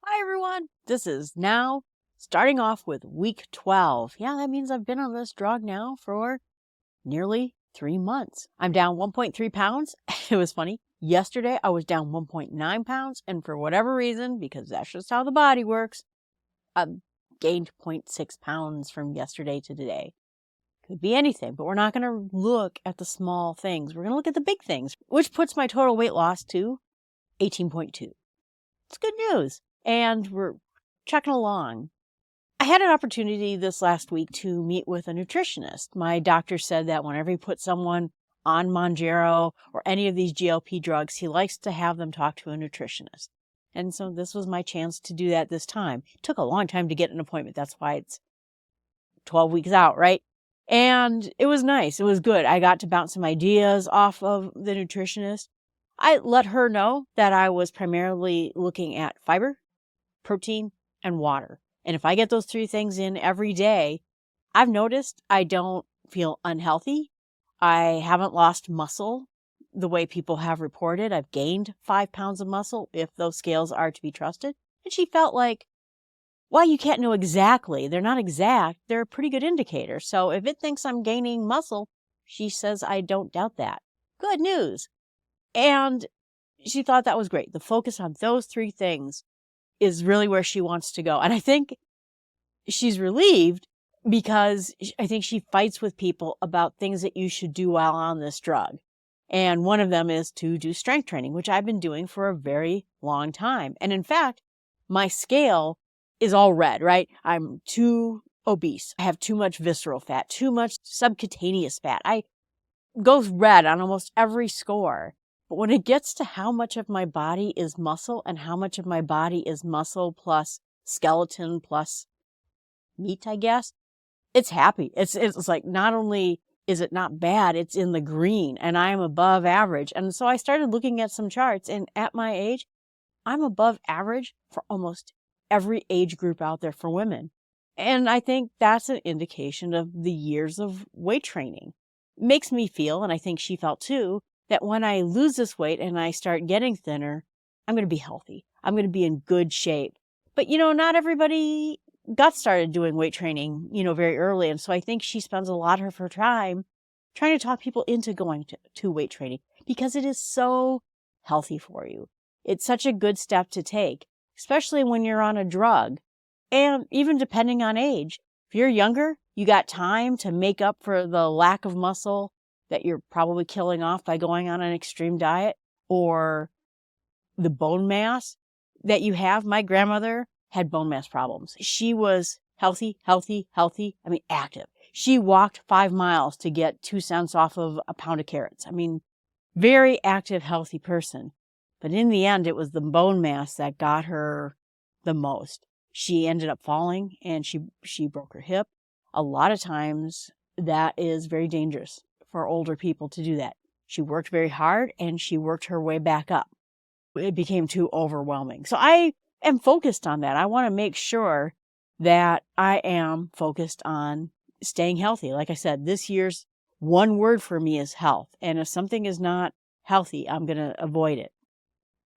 Hi everyone, this is now starting off with week 12. Yeah, that means I've been on this drug now for nearly 3 months. I'm down 1.3 pounds. It was funny. Yesterday I was down 1.9 pounds, and for whatever reason, because that's just how the body works, I've gained 0.6 pounds from yesterday to today. Could be anything, but we're not going to look at the small things. We're going to look at the big things, which puts my total weight loss to 18.2. It's good news. And we're chugging along. I had an opportunity this last week to meet with a nutritionist. My doctor said that whenever he puts someone on Mounjaro or any of these GLP drugs, he likes to have them talk to a nutritionist. And so this was my chance to do that this time. It took a long time to get an appointment. That's why it's 12 weeks out, right? And it was nice. It was good. I got to bounce some ideas off of the nutritionist. I let her know that I was primarily looking at fiber, protein, and water. And if I get those 3 things in every day, I've noticed I don't feel unhealthy. I haven't lost muscle the way people have reported. I've gained 5 pounds of muscle if those scales are to be trusted. And she felt like, well, you can't know exactly. They're not exact. They're a pretty good indicator. So if it thinks I'm gaining muscle, she says I don't doubt that. Good news. And she thought that was great. The focus on those 3 things is really where she wants to go. And I think she's relieved because I think she fights with people about things that you should do while on this drug. And one of them is to do strength training, which I've been doing for a very long time. And in fact, my scale is all red, right? I'm too obese. I have too much visceral fat, too much subcutaneous fat. I goes red on almost every score. But when it gets to how much of my body is muscle and how much of my body is muscle plus skeleton plus meat, I guess, it's happy. It's like not only is it not bad, it's in the green and I am above average. And so I started looking at some charts, and at my age, I'm above average for almost every age group out there for women. And I think that's an indication of the years of weight training. It makes me feel, and I think she felt too, that when I lose this weight and I start getting thinner, I'm going to be healthy. I'm going to be in good shape. But, not everybody got started doing weight training, very early. And so I think she spends a lot of her time trying to talk people into going to weight training because it is so healthy for you. It's such a good step to take, especially when you're on a drug. And even depending on age, if you're younger, you got time to make up for the lack of muscle that you're probably killing off by going on an extreme diet, or the bone mass that you have. My grandmother had bone mass problems. She was healthy. I mean, active. She walked 5 miles to get 2 cents off of a pound of carrots. I mean, very active, healthy person. But in the end, it was the bone mass that got her the most. She ended up falling and she broke her hip. A lot of times that is very dangerous for older people to do that. She worked very hard and she worked her way back up. It became too overwhelming. So I am focused on that. I want to make sure that I am focused on staying healthy. Like I said, this year's one word for me is health. And if something is not healthy, I'm going to avoid it.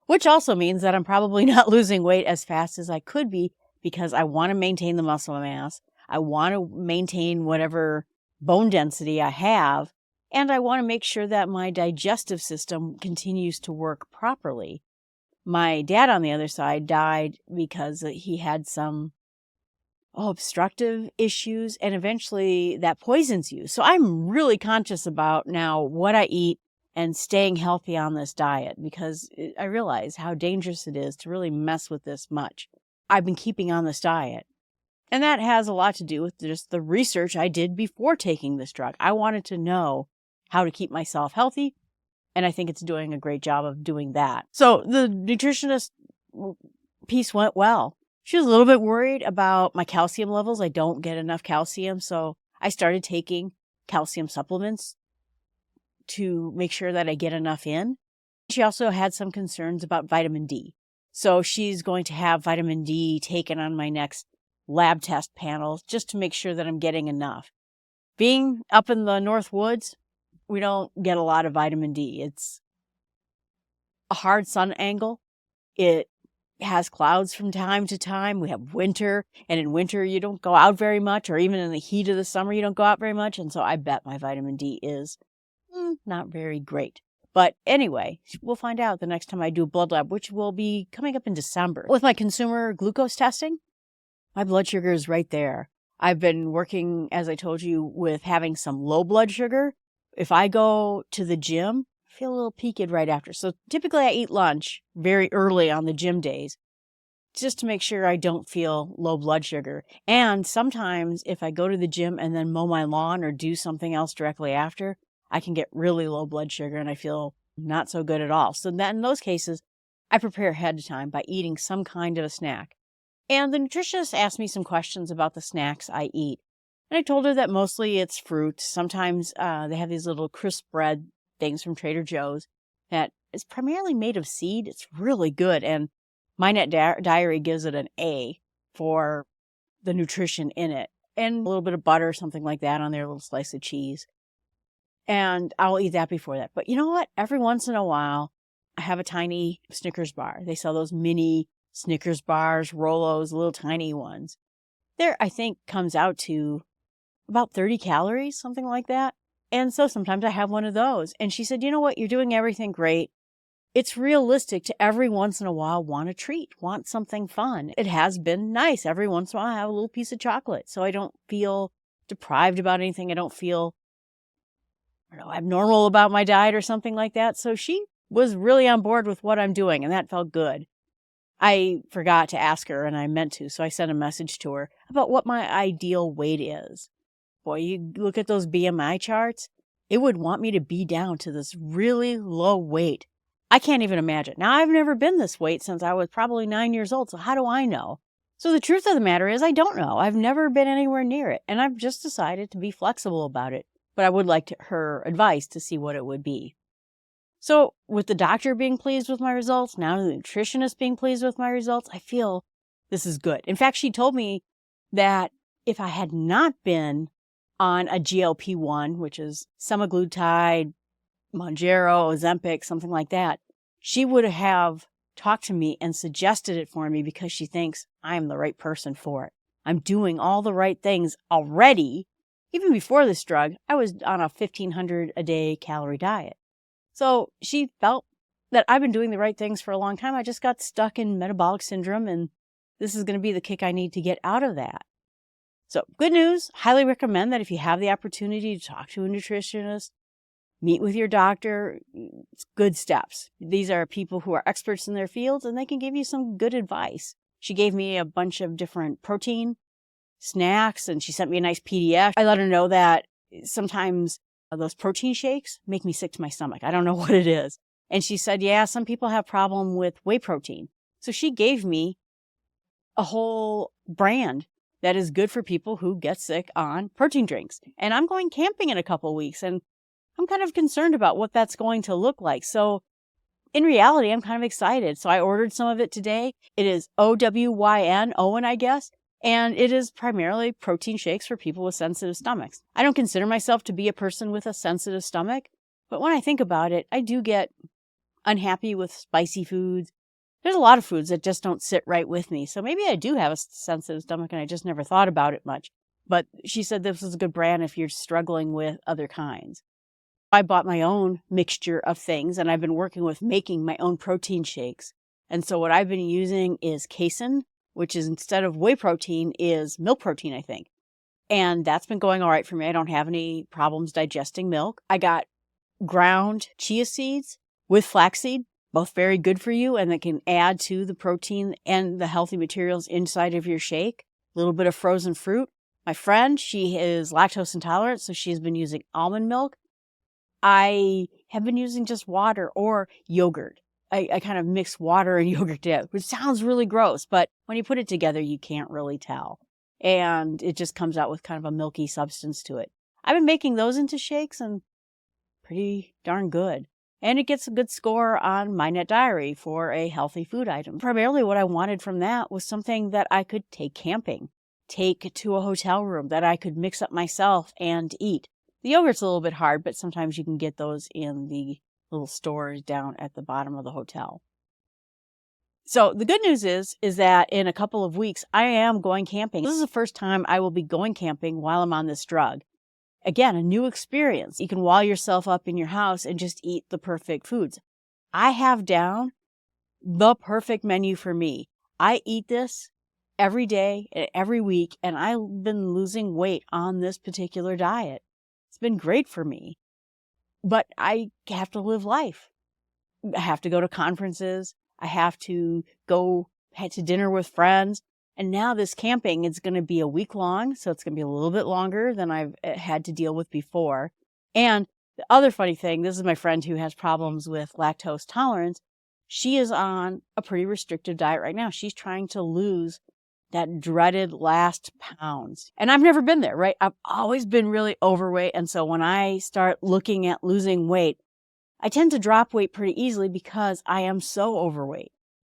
Which also means that I'm probably not losing weight as fast as I could be because I want to maintain the muscle mass. I want to maintain whatever bone density I have. And I want to make sure that my digestive system continues to work properly. My dad, on the other side, died because he had some obstructive issues, and eventually that poisons you. So I'm really conscious about now what I eat and staying healthy on this diet because I realize how dangerous it is to really mess with this much. I've been keeping on this diet. And that has a lot to do with just the research I did before taking this drug. I wanted to know how to keep myself healthy, and I think it's doing a great job of doing that. So the nutritionist piece went well. She was a little bit worried about my calcium levels. I don't get enough calcium, so I started taking calcium supplements to make sure that I get enough in. She also had some concerns about vitamin D. So she's going to have vitamin D taken on my next lab test panel just to make sure that I'm getting enough. Being up in the North Woods, we don't get a lot of vitamin D. It's a hard sun angle. It has clouds from time to time. We have winter, and in winter you don't go out very much, or even in the heat of the summer you don't go out very much. And so I bet my vitamin D is not very great. But anyway, we'll find out the next time I do a blood lab, which will be coming up in December. With my consumer glucose testing, my blood sugar is right there. I've been working, as I told you, with having some low blood sugar. If I go to the gym, I feel a little peaked right after. So typically I eat lunch very early on the gym days just to make sure I don't feel low blood sugar. And sometimes if I go to the gym and then mow my lawn or do something else directly after, I can get really low blood sugar and I feel not so good at all. So that in those cases, I prepare ahead of time by eating some kind of a snack. And the nutritionist asked me some questions about the snacks I eat. And I told her that mostly it's fruit. Sometimes they have these little crisp bread things from Trader Joe's that is primarily made of seed. It's really good. And my Net Diary gives it an A for the nutrition in it. And a little bit of butter, something like that on there, a little slice of cheese. And I'll eat that before that. But you know what? Every once in a while, I have a tiny Snickers bar. They sell those mini Snickers bars, Rolos, little tiny ones. There, I think, comes out to about 30 calories, something like that. And so sometimes I have one of those. And she said, you know what? You're doing everything great. It's realistic to every once in a while want a treat, want something fun. It has been nice every once in a while I have a little piece of chocolate. So I don't feel deprived about anything. I don't feel abnormal about my diet or something like that. So she was really on board with what I'm doing, and that felt good. I forgot to ask her, and I meant to, so I sent a message to her about what my ideal weight is. Boy, you look at those BMI charts, it would want me to be down to this really low weight. I can't even imagine. Now, I've never been this weight since I was probably 9 years old, so how do I know? So the truth of the matter is I don't know. I've never been anywhere near it, and I've just decided to be flexible about it. But I would like her advice to see what it would be. So with the doctor being pleased with my results, now the nutritionist being pleased with my results, I feel this is good. In fact, she told me that if I had not been on a GLP1, which is semaglutide, Mounjaro, Ozempic, something like that, she would have talked to me and suggested it for me because she thinks I'm the right person for it. I'm doing all the right things already. Even before this drug, I was on a 1,500 a day calorie diet. So she felt that I've been doing the right things for a long time. I just got stuck in metabolic syndrome, and this is going to be the kick I need to get out of that. So good news. Highly recommend that if you have the opportunity to talk to a nutritionist, meet with your doctor, it's good steps. These are people who are experts in their fields, and they can give you some good advice. She gave me a bunch of different protein snacks, and she sent me a nice PDF. I let her know that sometimes those protein shakes make me sick to my stomach. I don't know what it is. And she said, yeah, some people have problem with whey protein. So she gave me a whole brand that is good for people who get sick on protein drinks. And I'm going camping in a couple weeks, and I'm kind of concerned about what that's going to look like. So in reality, I'm kind of excited. So I ordered some of it today. It is OWYN, Owen, I guess. And it is primarily protein shakes for people with sensitive stomachs. I don't consider myself to be a person with a sensitive stomach, but when I think about it, I do get unhappy with spicy foods. There's a lot of foods that just don't sit right with me. So maybe I do have a sensitive stomach and I just never thought about it much. But she said this is a good brand if you're struggling with other kinds. I bought my own mixture of things, and I've been working with making my own protein shakes. And so what I've been using is casein, which is instead of whey protein is milk protein, I think. And that's been going all right for me. I don't have any problems digesting milk. I got ground chia seeds with flaxseed, both very good for you, and that can add to the protein and the healthy materials inside of your shake. A little bit of frozen fruit. My friend, she is lactose intolerant, so she's been using almond milk. I have been using just water or yogurt. I kind of mix water and yogurt together, which sounds really gross, but when you put it together, you can't really tell. And it just comes out with kind of a milky substance to it. I've been making those into shakes and pretty darn good. And it gets a good score on my Net Diary for a healthy food item. Primarily what I wanted from that was something that I could take camping, take to a hotel room that I could mix up myself and eat. The yogurt's a little bit hard, but sometimes you can get those in the little stores down at the bottom of the hotel. So the good news is that in a couple of weeks, I am going camping. This is the first time I will be going camping while I'm on this drug. Again, a new experience. You can wall yourself up in your house and just eat the perfect foods. I have down the perfect menu for me. I eat this every day, every week, and I've been losing weight on this particular diet. It's been great for me. But I have to live life. I have to go to conferences. I have to go to dinner with friends. And now this camping, it's going to be a week long. So it's going to be a little bit longer than I've had to deal with before. And the other funny thing, this is my friend who has problems with lactose tolerance. She is on a pretty restrictive diet right now. She's trying to lose that dreaded last pounds. And I've never been there, right? I've always been really overweight. And so when I start looking at losing weight, I tend to drop weight pretty easily because I am so overweight.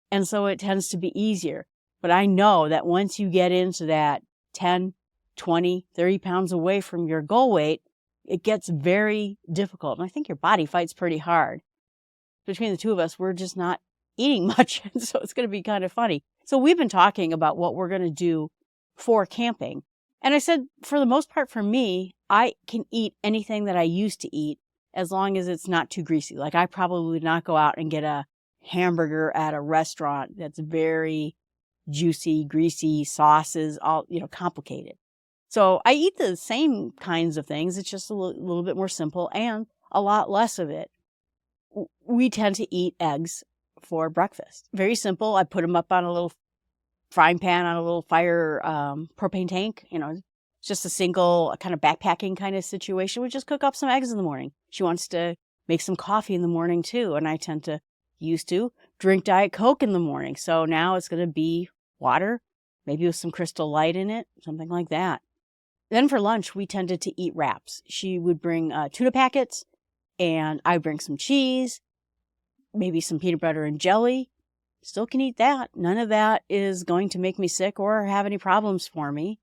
And so it tends to be easier. But I know that once you get into that 10, 20, 30 pounds away from your goal weight, it gets very difficult. And I think your body fights pretty hard. Between the two of us, we're just not eating much. And so it's going to be kind of funny. So we've been talking about what we're going to do for camping. And I said, for the most part, for me, I can eat anything that I used to eat as long as it's not too greasy. Like I probably would not go out and get a hamburger at a restaurant that's very juicy, greasy, sauces, all, complicated. So I eat the same kinds of things. It's just a little bit more simple and a lot less of it. We tend to eat eggs for breakfast. Very simple. I put them up on a little frying pan on a little fire propane tank. It's just a single kind of backpacking kind of situation. We just cook up some eggs in the morning. She wants to make some coffee in the morning too. And I tend to drink Diet Coke in the morning. So now it's going to be water, maybe with some Crystal Light in it, something like that. Then for lunch, we tended to eat wraps. She would bring tuna packets and I'd bring some cheese, maybe some peanut butter and jelly. Still can eat that. None of that is going to make me sick or have any problems for me.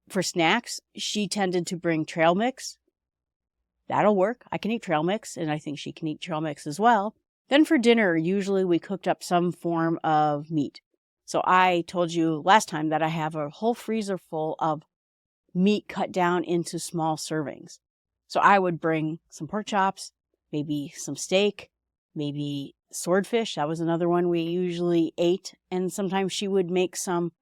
For snacks, she tended to bring trail mix. That'll work. I can eat trail mix, and I think she can eat trail mix as well. Then for dinner, usually we cooked up some form of meat. So I told you last time that I have a whole freezer full of meat cut down into small servings. So I would bring some pork chops, maybe some steak, maybe swordfish. That was another one we usually ate. And sometimes she would make some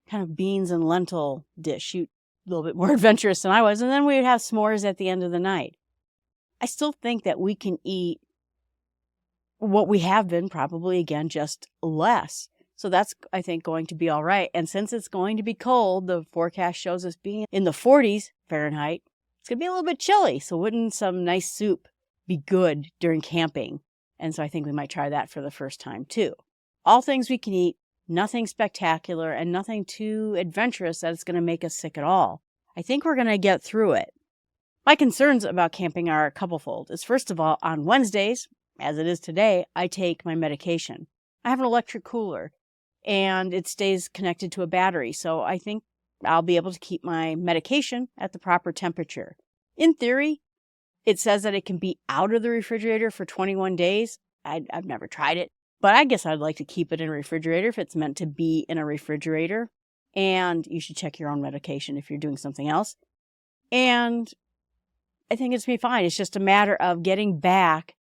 kind of beans and lentil dish. She a little bit more adventurous than I was. And then we would have s'mores at the end of the night. I still think that we can eat what we have been, probably again, just less. So that's, I think, going to be all right. And since it's going to be cold, the forecast shows us being in the 40s Fahrenheit. It's going to be a little bit chilly. So wouldn't some nice soup be good during camping? And so I think we might try that for the first time too. All things we can eat, nothing spectacular and nothing too adventurous that it's going to make us sick at all. I think we're going to get through it. My concerns about camping are a couplefold. Is first of all, on Wednesdays, as it is today, I take my medication. I have an electric cooler and it stays connected to a battery. So I think I'll be able to keep my medication at the proper temperature. In theory, it says that it can be out of the refrigerator for 21 days. I've never tried it, but I guess I'd like to keep it in a refrigerator if it's meant to be in a refrigerator. And you should check your own medication if you're doing something else. And I think it's going to be fine. It's just a matter of getting back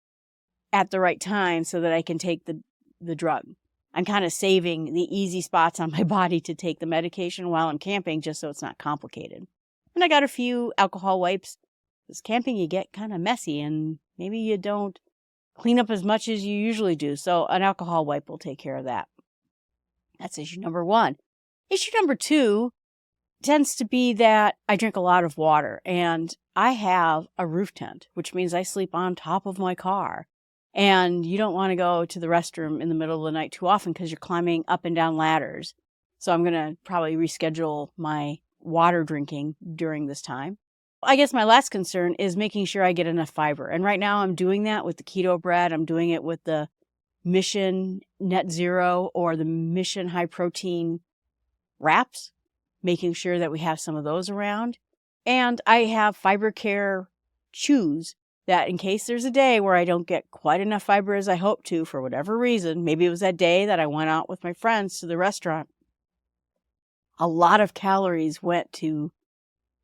at the right time so that I can take the drug. I'm kind of saving the easy spots on my body to take the medication while I'm camping just so it's not complicated. And I got a few alcohol wipes. Because camping, you get kind of messy and maybe you don't clean up as much as you usually do. So an alcohol wipe will take care of that. That's issue number one. Issue number two tends to be that I drink a lot of water and I have a roof tent, which means I sleep on top of my car. And you don't want to go to the restroom in the middle of the night too often because you're climbing up and down ladders. So I'm going to probably reschedule my water drinking during this time. I guess my last concern is making sure I get enough fiber. And right now I'm doing that with the keto bread. I'm doing it with the Mission Net Zero or the Mission High Protein wraps, making sure that we have some of those around. And I have Fiber Care chews that in case there's a day where I don't get quite enough fiber as I hope to for whatever reason, maybe it was that day that I went out with my friends to the restaurant, a lot of calories went to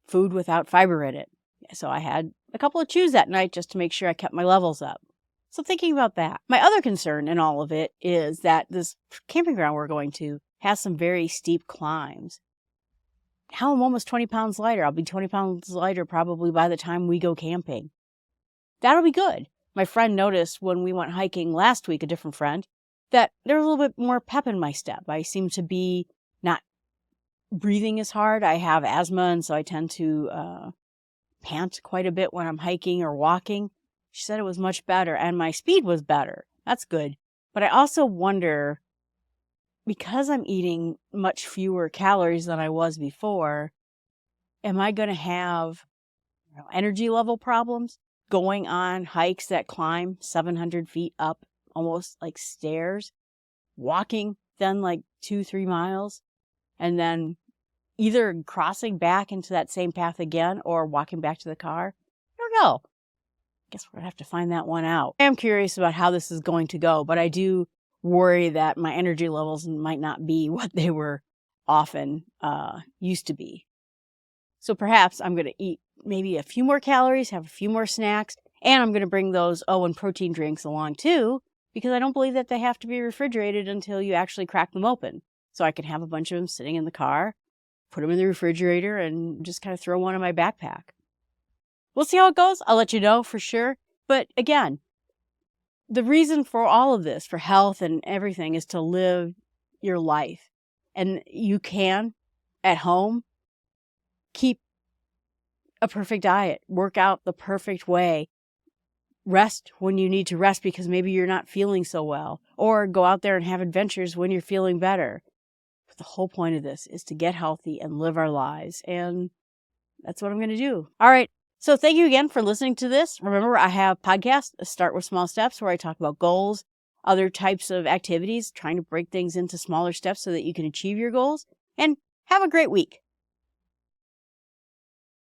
food without fiber in it. So I had a couple of chews that night just to make sure I kept my levels up. So thinking about that. My other concern in all of it is that this camping ground we're going to has some very steep climbs. Now I'm almost 20 pounds lighter. I'll be 20 pounds lighter probably by the time we go camping. That'll be good. My friend noticed when we went hiking last week, a different friend, that there was a little bit more pep in my step. I seem to be not breathing as hard. I have asthma, and so I tend to pant quite a bit when I'm hiking or walking. She said it was much better, and my speed was better. That's good. But I also wonder, because I'm eating much fewer calories than I was before, am I going to have energy level problems going on hikes that climb 700 feet up, almost like stairs, walking then like 2-3 miles, and then either crossing back into that same path again or walking back to the car? I don't know. Guess we're going to have to find that one out. I am curious about how this is going to go, but I do worry that my energy levels might not be what they were often used to be. So perhaps I'm going to eat maybe a few more calories, have a few more snacks, and I'm going to bring those and protein drinks along too, because I don't believe that they have to be refrigerated until you actually crack them open. So I can have a bunch of them sitting in the car, put them in the refrigerator, and just kind of throw one in my backpack. We'll see how it goes. I'll let you know for sure. But again, the reason for all of this, for health and everything, is to live your life. And you can, at home, keep a perfect diet, work out the perfect way, rest when you need to rest because maybe you're not feeling so well, or go out there and have adventures when you're feeling better. But the whole point of this is to get healthy and live our lives. And that's what I'm going to do. All right. So thank you again for listening to this. Remember, I have podcasts, Start With Small Steps, where I talk about goals, other types of activities, trying to break things into smaller steps so that you can achieve your goals. And have a great week.